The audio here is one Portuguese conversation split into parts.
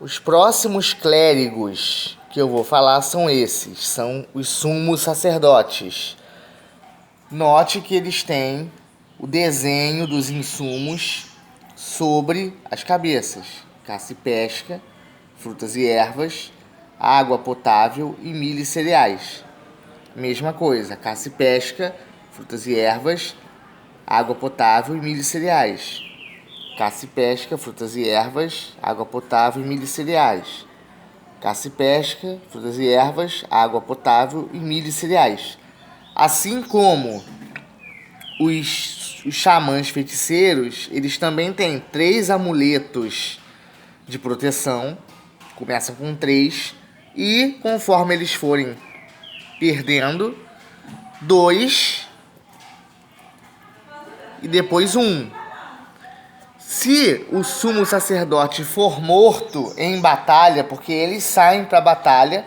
Os próximos clérigos que eu vou falar são esses, são os sumos sacerdotes. Note que eles têm o desenho dos insumos sobre as cabeças: caça e pesca, frutas e ervas, água potável e milho e cereais. Mesma coisa, caça e pesca, frutas e ervas, água potável e milho e cereais. Caça e pesca, frutas e ervas, água potável e milho e cereais. Caça e pesca, frutas e ervas, água potável e milho e cereais. Assim como os xamãs feiticeiros, eles também têm 3 amuletos de proteção. Começam com 3 e conforme eles forem perdendo, 2 e depois 1. Se o sumo sacerdote for morto em batalha, porque eles saem para a batalha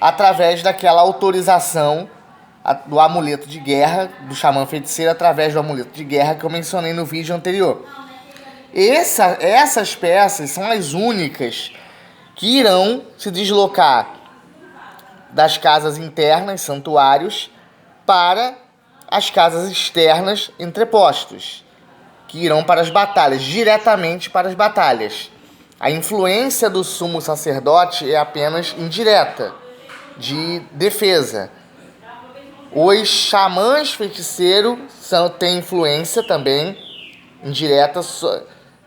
através daquela autorização do amuleto de guerra, do xamã feiticeiro, através do amuleto de guerra que eu mencionei no vídeo anterior. Essas peças são as únicas que irão se deslocar das casas internas, santuários, para as casas externas, entrepostos, que irão para as batalhas, diretamente para as batalhas. A influência do sumo sacerdote é apenas indireta, de defesa. Os xamãs feiticeiros têm influência também indireta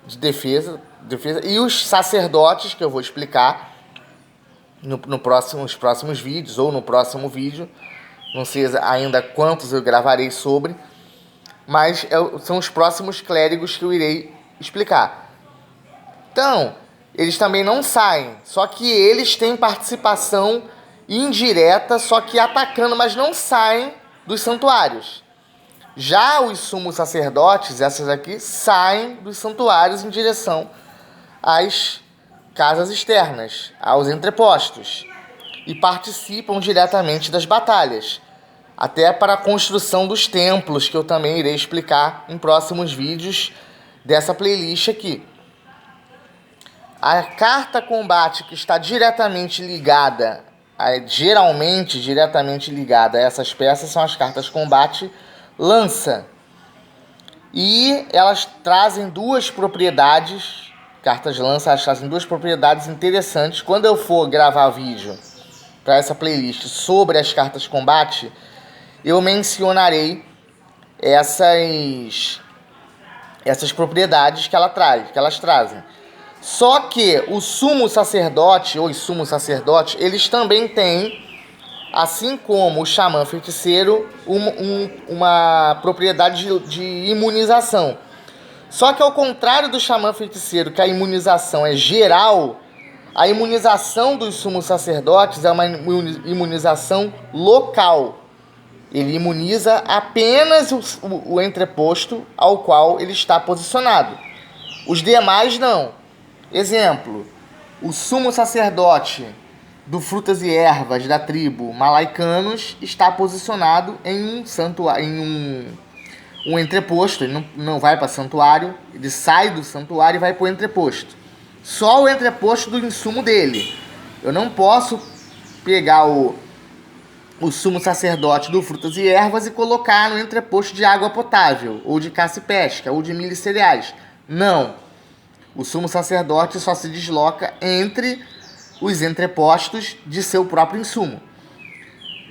de defesa, e os sacerdotes, que eu vou explicar nos próximos vídeos, ou no próximo vídeo, não sei ainda quantos eu gravarei sobre, mas são os próximos clérigos que eu irei explicar. Então, eles também não saem, só que eles têm participação indireta, só que atacando, mas não saem dos santuários. Já os sumos sacerdotes, essas aqui, saem dos santuários em direção às casas externas, aos entrepostos, e participam diretamente das batalhas, até para a construção dos templos, que eu também irei explicar em próximos vídeos dessa playlist aqui. A carta combate que está diretamente ligada, geralmente diretamente ligada a essas peças, são as cartas combate lança. E elas trazem 2 propriedades, cartas lança, elas trazem 2 propriedades interessantes. Quando eu for gravar vídeo para essa playlist sobre as cartas combate, eu mencionarei essas propriedades que elas trazem. Só que o sumo sacerdote, ou os sumos sacerdotes, eles também têm, assim como o xamã feiticeiro, uma propriedade de imunização. Só que ao contrário do xamã feiticeiro, que a imunização é geral, a imunização dos sumos sacerdotes é uma imunização local. Ele imuniza apenas o entreposto ao qual ele está posicionado. Os demais não. Exemplo, o sumo sacerdote do Frutas e Ervas da tribo Malaicanos está posicionado em um entreposto. Ele não vai para santuário, ele sai do santuário e vai para o entreposto. Só o entreposto do insumo dele. Eu não posso pegar o sumo sacerdote do Frutas e Ervas e colocar no entreposto de água potável, ou de caça e pesca, ou de milho e cereais. Não. O sumo sacerdote só se desloca entre os entrepostos de seu próprio insumo.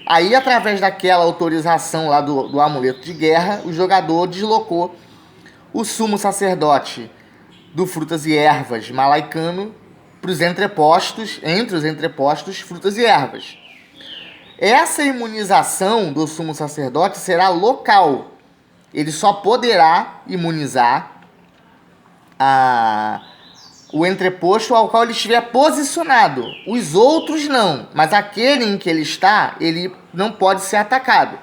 Aí, através daquela autorização lá do amuleto de guerra, o jogador deslocou o sumo sacerdote do Frutas e Ervas malaicano para os entrepostos, entre os entrepostos, frutas e ervas. Essa imunização do sumo sacerdote será local. Ele só poderá imunizar o entreposto ao qual ele estiver posicionado. Os outros não, mas aquele em que ele está, ele não pode ser atacado.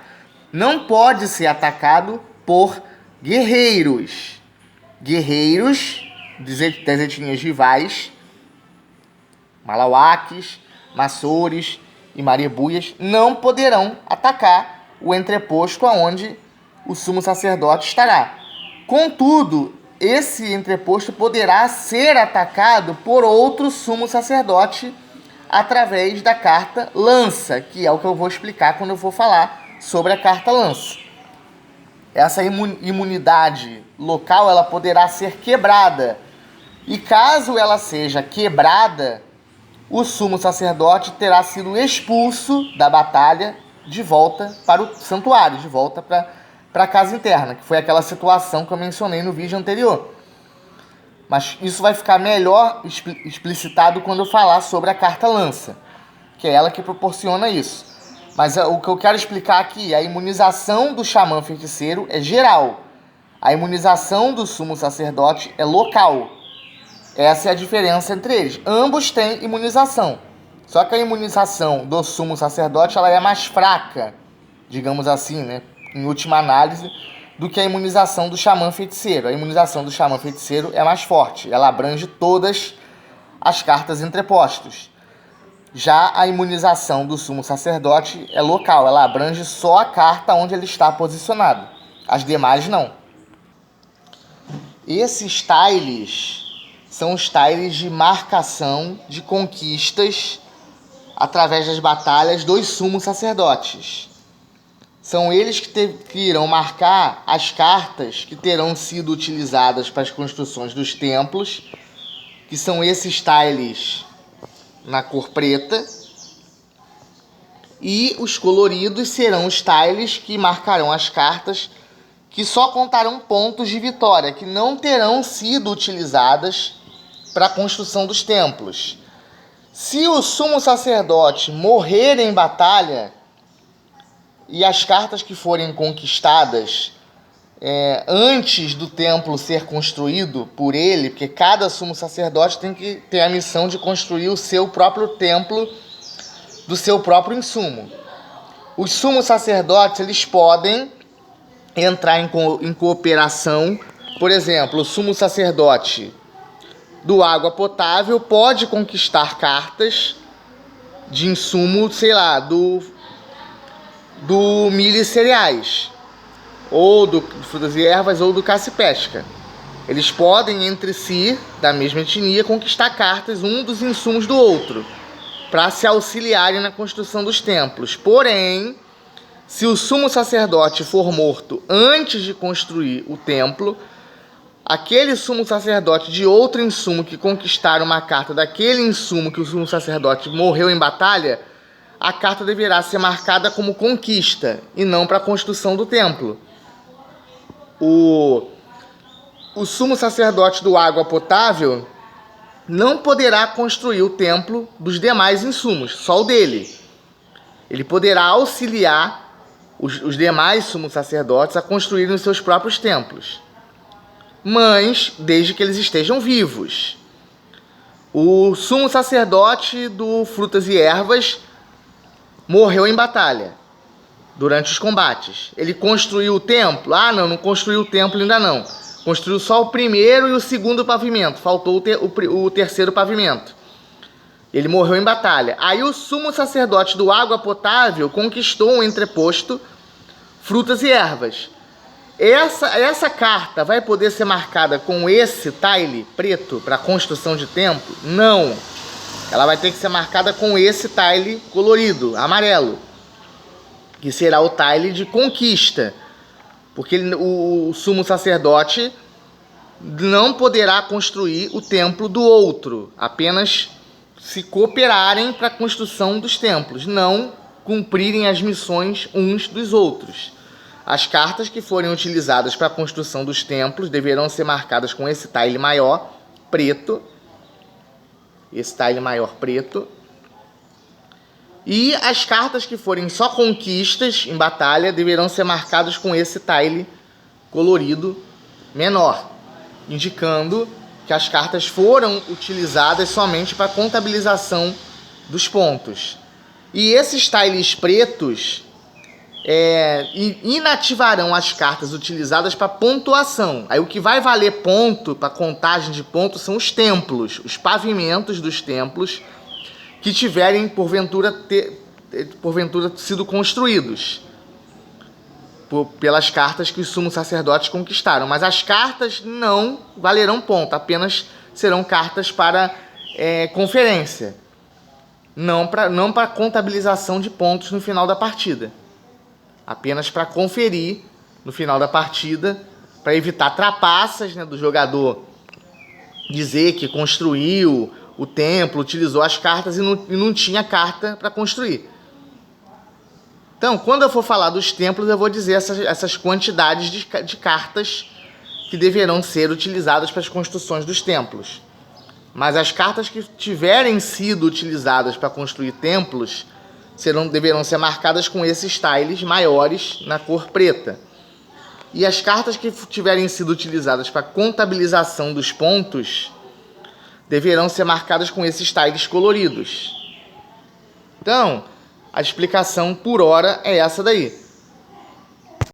Não pode ser atacado por guerreiros. Guerreiros das etnias rivais, malauaques, maçores e marebuias, não poderão atacar o entreposto aonde o sumo sacerdote estará. Contudo, esse entreposto poderá ser atacado por outro sumo sacerdote através da carta lança, que é o que eu vou explicar quando eu for falar sobre a carta lança. Essa imunidade local ela poderá ser quebrada, e caso ela seja quebrada, o sumo sacerdote terá sido expulso da batalha de volta para o santuário, de volta para a casa interna, que foi aquela situação que eu mencionei no vídeo anterior. Mas isso vai ficar melhor explicitado quando eu falar sobre a carta lança, que é ela que proporciona isso. Mas o que eu quero explicar aqui, a imunização do xamã feiticeiro é geral. A imunização do sumo sacerdote é local. Essa é a diferença entre eles. Ambos têm imunização. Só que a imunização do sumo sacerdote ela é mais fraca, digamos assim, né? Em última análise, do que a imunização do xamã feiticeiro. A imunização do xamã feiticeiro é mais forte. Ela abrange todas as cartas entrepostas. Já a imunização do sumo sacerdote é local. Ela abrange só a carta onde ele está posicionado. As demais não. Esses tiles são os tiles de marcação de conquistas através das batalhas dos sumos sacerdotes. São eles que irão marcar as cartas que terão sido utilizadas para as construções dos templos, que são esses tiles na cor preta, e os coloridos serão os tiles que marcarão as cartas que só contarão pontos de vitória, que não terão sido utilizadas para a construção dos templos. Se o sumo sacerdote morrer em batalha e as cartas que forem conquistadas antes do templo ser construído por ele, porque cada sumo sacerdote tem que ter a missão de construir o seu próprio templo do seu próprio insumo. Os sumos sacerdotes eles podem entrar em cooperação. Por exemplo, o sumo sacerdote do água potável pode conquistar cartas de insumo, sei lá, do milho e cereais, ou do frutas e ervas, ou do caça e pesca. Eles podem, entre si, da mesma etnia, conquistar cartas um dos insumos do outro, para se auxiliarem na construção dos templos. Porém, se o sumo sacerdote for morto antes de construir o templo, aquele sumo sacerdote de outro insumo que conquistar uma carta daquele insumo que o sumo sacerdote morreu em batalha, a carta deverá ser marcada como conquista e não para a construção do templo. O sumo sacerdote do água potável não poderá construir o templo dos demais insumos, só o dele. Ele poderá auxiliar os demais sumos sacerdotes a construírem os seus próprios templos, mas desde que eles estejam vivos. O sumo sacerdote do frutas e ervas morreu em batalha durante os combates. Ele construiu o templo? Ah, não construiu o templo ainda não. Construiu só o primeiro e o segundo pavimento. Faltou o terceiro pavimento. Ele morreu em batalha. Aí o sumo sacerdote do água potável conquistou um entreposto, frutas e ervas. Essa carta vai poder ser marcada com esse tile preto para construção de templo? Não. Ela vai ter que ser marcada com esse tile colorido, amarelo, que será o tile de conquista. Porque o sumo sacerdote não poderá construir o templo do outro, apenas se cooperarem para a construção dos templos, não cumprirem as missões uns dos outros. As cartas que forem utilizadas para a construção dos templos deverão ser marcadas com esse tile maior, preto. Esse tile maior preto. E as cartas que forem só conquistas em batalha deverão ser marcadas com esse tile colorido menor, indicando que as cartas foram utilizadas somente para a contabilização dos pontos. E esses tiles pretos inativarão as cartas utilizadas para pontuação. Aí o que vai valer ponto para contagem de pontos são os templos, os pavimentos dos templos que tiverem porventura sido construídos. pelas cartas que os sumos sacerdotes conquistaram. Mas as cartas não valerão ponto, apenas serão cartas para conferência. Não para contabilização de pontos no final da partida. Apenas para conferir no final da partida, para evitar trapaças, né, do jogador dizer que construiu o templo, utilizou as cartas e não tinha carta para construir. Então, quando eu for falar dos templos, eu vou dizer essas quantidades de cartas que deverão ser utilizadas para as construções dos templos. Mas as cartas que tiverem sido utilizadas para construir templos deverão ser marcadas com esses tiles maiores na cor preta. E as cartas que tiverem sido utilizadas para contabilização dos pontos deverão ser marcadas com esses tiles coloridos. Então, a explicação por hora é essa daí.